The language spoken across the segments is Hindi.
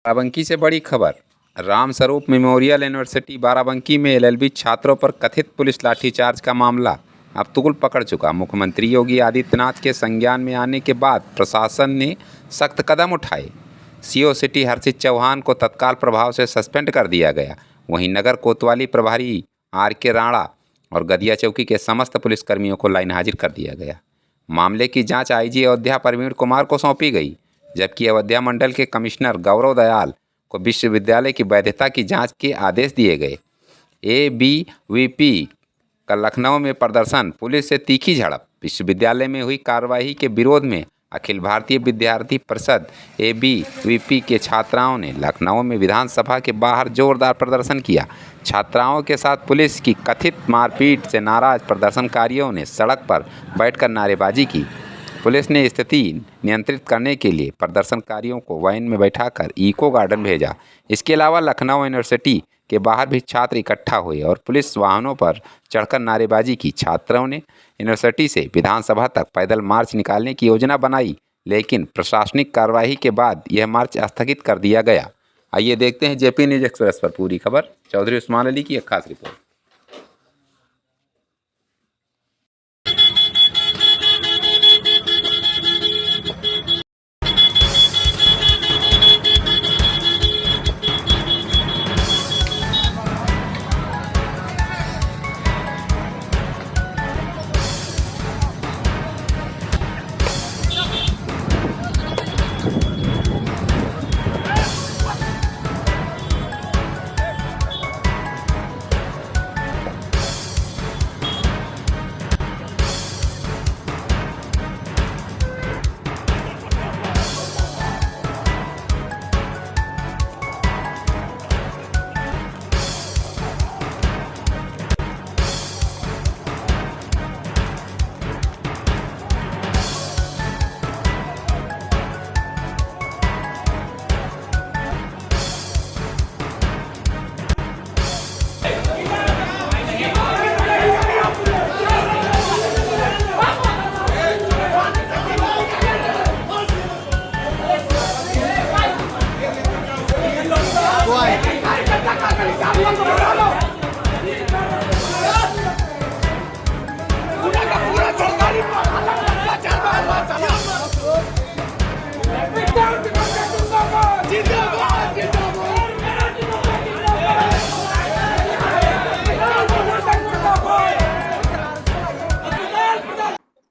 बाराबंकी से बड़ी खबर। रामस्वरूप मेमोरियल यूनिवर्सिटी बाराबंकी में एलएलबी छात्रों पर कथित पुलिस लाठीचार्ज का मामला अब तूल पकड़ चुका। मुख्यमंत्री योगी आदित्यनाथ के संज्ञान में आने के बाद प्रशासन ने सख्त कदम उठाए। सीओ सिटी हर्षित चौहान को तत्काल प्रभाव से सस्पेंड कर दिया गया। वहीं नगर कोतवाली प्रभारी आर.के. राणा और गदिया चौकी के समस्त पुलिसकर्मियों को लाइन हाजिर कर दिया गया। मामले की जांच आईजी अयोध्या प्रवीण कुमार को सौंपी गई, जबकि अयोध्या मंडल के कमिश्नर गौरव दयाल को विश्वविद्यालय की वैधता की जांच के आदेश दिए गए। एबीवीपी का लखनऊ में प्रदर्शन, पुलिस से तीखी झड़प। विश्वविद्यालय में हुई कार्रवाई के विरोध में अखिल भारतीय विद्यार्थी परिषद एबीवीपी के छात्राओं ने लखनऊ में विधानसभा के बाहर जोरदार प्रदर्शन किया। छात्राओं के साथ पुलिस की कथित मारपीट से नाराज प्रदर्शनकारियों ने सड़क पर बैठकर नारेबाजी की। पुलिस ने स्थिति नियंत्रित करने के लिए प्रदर्शनकारियों को वैन में बैठाकर इको गार्डन भेजा। इसके अलावा लखनऊ यूनिवर्सिटी के बाहर भी छात्र इकट्ठा हुए और पुलिस वाहनों पर चढ़कर नारेबाजी की। छात्रों ने यूनिवर्सिटी से विधानसभा तक पैदल मार्च निकालने की योजना बनाई, लेकिन प्रशासनिक कार्रवाई के बाद यह मार्च स्थगित कर दिया गया। आइए देखते हैं जेपी न्यूज एक्सप्रेस पर पूरी खबर। चौधरी उस्मान अली की एक खास रिपोर्ट।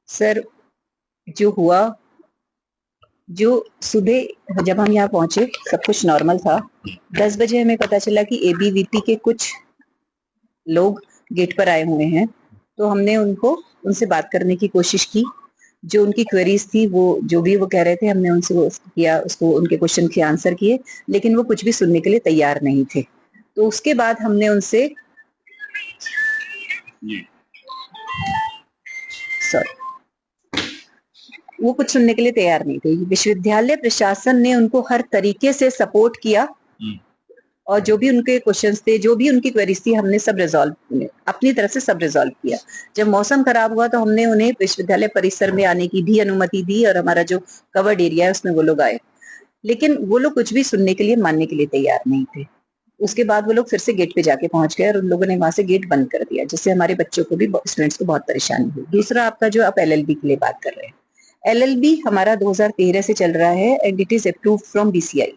सर, जो हुआ, जो सुबह जब हम यहाँ पहुंचे सब कुछ नॉर्मल था। 10 बजे हमें पता चला कि एबीवीपी के कुछ लोग गेट पर आए हुए हैं, तो हमने उनसे बात करने की कोशिश की। जो उनकी क्वेरीज थी, वो जो भी वो कह रहे थे, हमने उनसे वो किया, उसको उनके क्वेश्चन के आंसर किए, लेकिन वो कुछ भी सुनने के लिए तैयार नहीं थे। तो उसके बाद हमने उनसे वो कुछ सुनने के लिए तैयार नहीं थे। विश्वविद्यालय प्रशासन ने उनको हर तरीके से सपोर्ट किया और जो भी उनके क्वेश्चंस थे, जो भी उनकी क्वेरीज थी, हमने सब रिजॉल्व, अपनी तरफ से सब रिजॉल्व किया। जब मौसम खराब हुआ तो हमने उन्हें विश्वविद्यालय परिसर में आने की भी अनुमति दी और हमारा जो कवर्ड एरिया है उसमें वो लोग आए, लेकिन वो लोग कुछ भी सुनने के लिए, मानने के लिए तैयार नहीं थे। उसके बाद वो लोग फिर से गेट पे जाके पहुंच गए और उन लोगों ने वहां से गेट बंद कर दिया, जिससे हमारे बच्चों को भी, स्टूडेंट्स को बहुत परेशानी हुई। दूसरा, आपका जो आप एलएलबी के लिए बात कर रहे हैं, एलएलबी हमारा 2013 से चल रहा है and it is approved from BCI.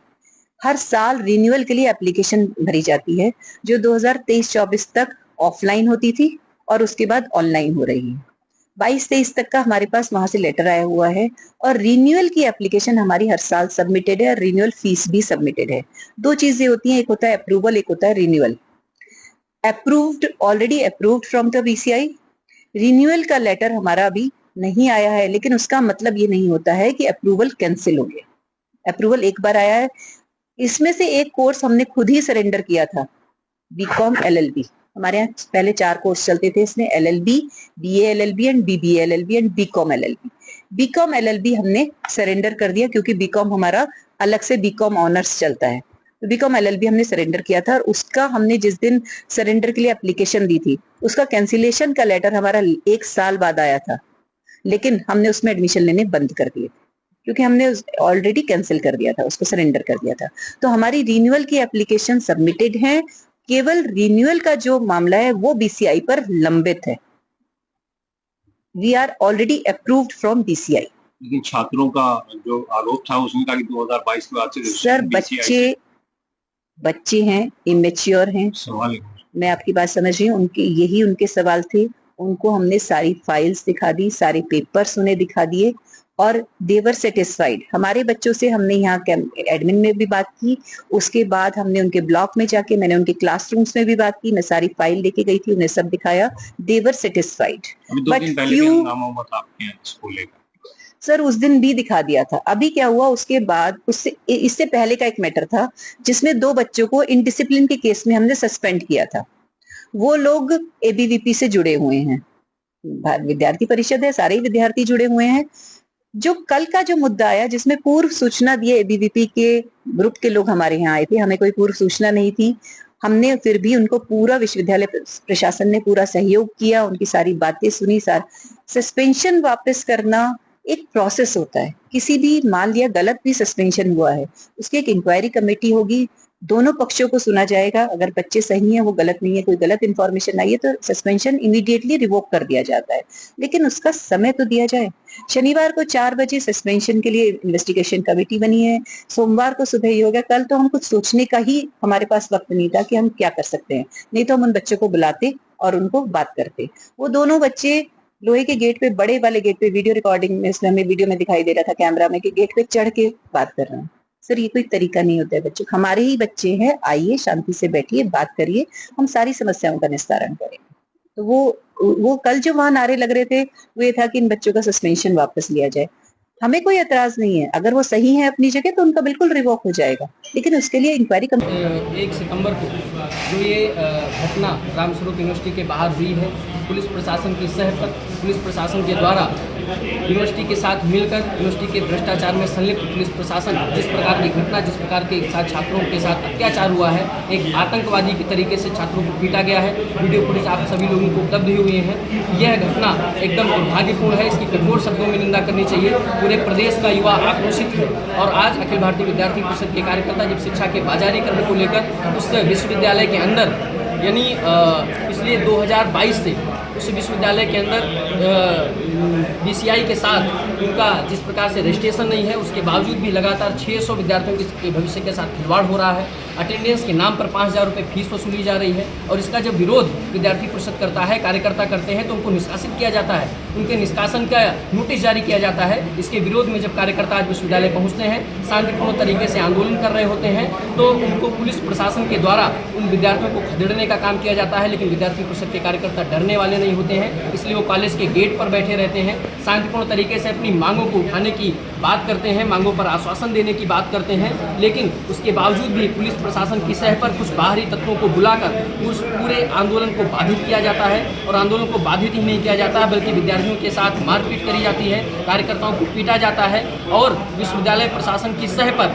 हर साल रिन्यूअल के लिए एप्लीकेशन भरी जाती है, जो 2023-24 तक ऑफलाइन होती थी और उसके बाद ऑनलाइन हो रही है। 22-23 तक का हमारे पास वहां से लेटर आया हुआ है और रिन्यूअल की एप्लीकेशन हमारी हर साल सबमिटेड है और रिन्यूअल फीस भी सबमिटेड है। दो चीजें होती हैं, एक होता है अप्रूवल, एक होता है renewal. Approved, already approved from the BCI. Renewal का लेटर हमारा अभी नहीं आया है, लेकिन उसका मतलब ये नहीं होता है कि अप्रूवल कैंसिल हो गया। अप्रूवल एक बार आया है। इसमें से एक कोर्स हमने खुद ही सरेंडर किया था, बीकॉम एलएलबी। हमारे यहाँ पहले 4 कोर्स चलते थे, इसमें LLB, BA LLB and BBA LLB and BCom LLB. BCom LLB हमने सरेंडर कर दिया, क्योंकि बीकॉम हमारा अलग से बीकॉम ऑनर्स चलता है। तो बीकॉम एलएलबी हमने सरेंडर किया था और उसका हमने जिस दिन सरेंडर के लिए एप्लीकेशन दी थी, उसका कैंसिलेशन का लेटर हमारा 1 साल बाद आया था, लेकिन हमने उसमें एडमिशन लेने बंद कर दिए। क्योंकि हमने ऑलरेडी कैंसिल कर दिया था, उसको सरेंडर कर दिया था। तो हमारी रिन्यूअल की एप्लीकेशन सबमिटेड है, केवल रिन्यूअल का जो मामला है वो बीसीआई पर लंबित है। We are already approved from BCI. लेकिन छात्रों का जो आरोप था उसमें कहा कि 2022 के बाद से सर बच्चे हैं, इमेच्योर हैं। सवाल है। मैं आपकी बात समझ रही हूँ, उनके सवाल थे। उनको हमने सारी फाइल्स दिखा दी, सारे पेपर्स उन्हें दिखा दिए और दे वर सेटिस्फाइड। हमारे बच्चों से हमने यहाँ एडमिन में भी बात की, उसके बाद हमने उनके ब्लॉक में जाके, मैंने उनके क्लासरूम्स में भी बात की, मैं सारी फाइल लेके गई थी, उन्हें सब दिखाया, दे वर सेटिस्फाइड। बट सर उस दिन भी दिखा दिया था। अभी क्या हुआ उसके बाद, इससे पहले का एक मैटर था जिसमें 2 बच्चों को इनडिसिप्लिन के केस में हमने सस्पेंड किया था। वो लोग एबीवीपी से जुड़े हुए हैं, विद्यार्थी परिषद है, सारे विद्यार्थी जुड़े हुए हैं। जो कल का जो मुद्दा आया जिसमें पूर्व सूचना दिए एबीवीपी के ग्रुप के लोग हमारे यहाँ आए थे, हमें कोई पूर्व सूचना नहीं थी। हमने फिर भी उनको पूरा विश्वविद्यालय प्रशासन ने पूरा सहयोग किया, उनकी सारी बातें सुनी। सस्पेंशन वापस करना एक प्रोसेस होता है। किसी भी मान लिया गलत भी सस्पेंशन हुआ है, उसकी एक इंक्वायरी कमेटी होगी, दोनों पक्षों को सुना जाएगा। अगर बच्चे सही हैं, वो गलत नहीं है, कोई गलत इंफॉर्मेशन आई है तो सस्पेंशन इमीडिएटली रिवोक कर दिया जाता है, लेकिन उसका समय तो दिया जाए। शनिवार को 4 बजे सस्पेंशन के लिए इन्वेस्टिगेशन कमेटी बनी है, सोमवार को सुबह ही हो गया। कल तो हम कुछ सोचने का ही हमारे पास वक्त नहीं था कि हम क्या कर सकते हैं, नहीं तो हम उन बच्चों को बुलाते और उनको बात करते। वो दोनों बच्चे लोहे के गेट पे, बड़े वाले गेट पे, वीडियो रिकॉर्डिंग में, इसमें हमें वीडियो में दिखाई दे रहा था कैमरा में कि गेट पे चढ़ के बात कर रहे हैं। सर ये कोई तरीका नहीं होता है। बच्चों, हमारे ही बच्चे हैं, आइए शांति से बैठिए, बात करिए, हम सारी समस्याओं का निस्तारण करेंगे। तो वो कल जो वहां नारे लग रहे थे वो ये था कि इन बच्चों का सस्पेंशन वापस लिया जाए। हमें कोई एतराज नहीं है, अगर वो सही है अपनी जगह तो उनका बिल्कुल रिवोक हो जाएगा, लेकिन उसके लिए इंक्वायरी 1 सितंबर को जो ये घटना रामस्वरूप यूनिवर्सिटी के बाहर हुई है, पुलिस प्रशासन की सहमत, पुलिस प्रशासन के द्वारा यूनिवर्सिटी के साथ मिलकर यूनिवर्सिटी के भ्रष्टाचार में संलिप्त पुलिस प्रशासन जिस प्रकार की घटना, जिस प्रकार के साथ छात्रों के साथ अत्याचार हुआ है, एक आतंकवादी की तरीके से छात्रों को पीटा गया है। वीडियो फुटेज आप सभी लोगों को उपलब्ध हुए हैं। यह घटना एकदम दुर्भाग्यपूर्ण है, इसकी कठोर शब्दों में निंदा करनी चाहिए। पूरे प्रदेश का युवा आक्रोशित है और आज अखिल भारतीय विद्यार्थी परिषद के कार्यकर्ता जब शिक्षा के बाजारीकरण को लेकर उस विश्वविद्यालय के अंदर, यानी इसलिए 2022 से उस विश्वविद्यालय के अंदर बीसीआई के साथ उनका जिस प्रकार से रजिस्ट्रेशन नहीं है, उसके बावजूद भी लगातार 600 विद्यार्थियों के भविष्य के साथ खिलवाड़ हो रहा है। अटेंडेंस के नाम पर 5000 रुपये फीस वसूली जा रही है और इसका जब विरोध विद्यार्थी परिषद करता है, कार्यकर्ता करते हैं, तो उनको निष्कासित किया जाता है, उनके निष्कासन का नोटिस जारी किया जाता है। इसके विरोध में जब कार्यकर्ता आज विश्वविद्यालय पहुँचते हैं, शांतिपूर्ण तरीके से आंदोलन कर रहे होते हैं, तो उनको पुलिस प्रशासन के द्वारा उन विद्यार्थियों को खदेड़ने का काम किया जाता है। लेकिन विद्यार्थी परिषद के कार्यकर्ता डरने वाले नहीं होते हैं, इसलिए वो कॉलेज के गेट पर बैठे रहते हैं, शांतिपूर्ण तरीके से अपनी मांगों को उठाने की बात करते हैं, मांगों पर आश्वासन देने की बात करते हैं। लेकिन उसके बावजूद भी पुलिस प्रशासन की सह पर कुछ बाहरी तत्वों को बुलाकर उस पूरे आंदोलन को बाधित किया जाता है और आंदोलन को बाधित ही नहीं किया जाता है बल्कि विद्यार्थियों के साथ मारपीट करी जाती है, कार्यकर्ताओं को पीटा जाता है। और विश्वविद्यालय प्रशासन की सह पर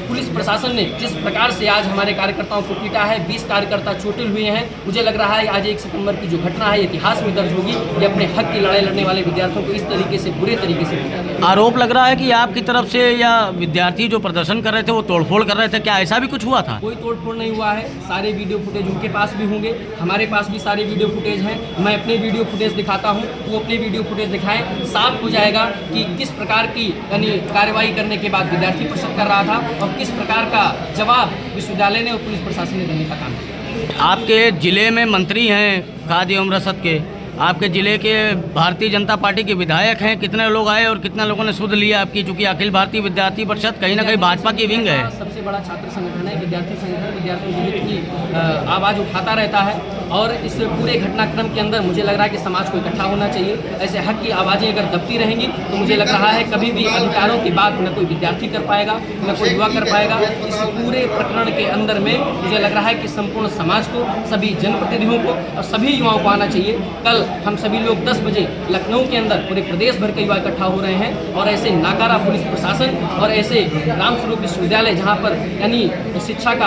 पुलिस प्रशासन ने जिस प्रकार से आज हमारे कार्यकर्ताओं को पीटा है, 20 कार्यकर्ता चोटिल हुए हैं। मुझे लग रहा है आज 1 सितंबर की जो घटना है इतिहास में दर्ज होगी। ये अपने हक की लड़ाई लड़ने वाले विद्यार्थियों को इस तरीके से, बुरे तरीके से पीटा गया। आरोप लग रहा है कि आपकी तरफ से या विद्यार्थी जो प्रदर्शन कर रहे थे वो तोड़फोड़ कर रहे थे, क्या ऐसा भी कुछ हुआ था? कोई तोड़फोड़ नहीं हुआ है। सारे वीडियो फुटेज उनके पास भी होंगे, हमारे पास भी सारे वीडियो फुटेज हैं। मैं अपने वीडियो फुटेज दिखाता हूं, वो अपने वीडियो फुटेज दिखाएं, साफ हो जाएगा कि किस प्रकार की यानी कार्रवाई करने के बाद विद्यार्थी परिषद कर रहा था और किस प्रकार का जवाब विश्वविद्यालय ने और पुलिस प्रशासन ने देने का काम किया। आपके जिले में मंत्री हैं खाद्य एवं रसद के, आपके जिले के भारतीय जनता पार्टी के विधायक हैं, कितने लोग आए और कितने लोगों ने सुध लिया आपकी? चूंकि अखिल भारतीय विद्यार्थी परिषद कहीं ना कहीं भाजपा की विंग है, सबसे बड़ा छात्र संगठन है, विद्यार्थी संगठन विद्यार्थियों के हित की आवाज़ उठाता रहता है और इस पूरे घटनाक्रम के अंदर मुझे लग रहा है कि समाज को इकट्ठा होना चाहिए। ऐसे हक की आवाज़ें अगर दबती रहेंगी तो मुझे लग रहा है कभी भी अधिकारों की बात न कोई विद्यार्थी कर पाएगा, न कोई युवा कर पाएगा। इस पूरे प्रकरण के अंदर में मुझे लग रहा है कि संपूर्ण समाज को, सभी जनप्रतिनिधियों को और सभी युवाओं को आना चाहिए। कल हम सभी लोग 10 बजे लखनऊ के अंदर पूरे प्रदेश भर के युवा इकट्ठा हो रहे हैं और ऐसे नाकारा पुलिस प्रशासन और ऐसे रामस्वरूप विश्वविद्यालय जहाँ पर यानी शिक्षा का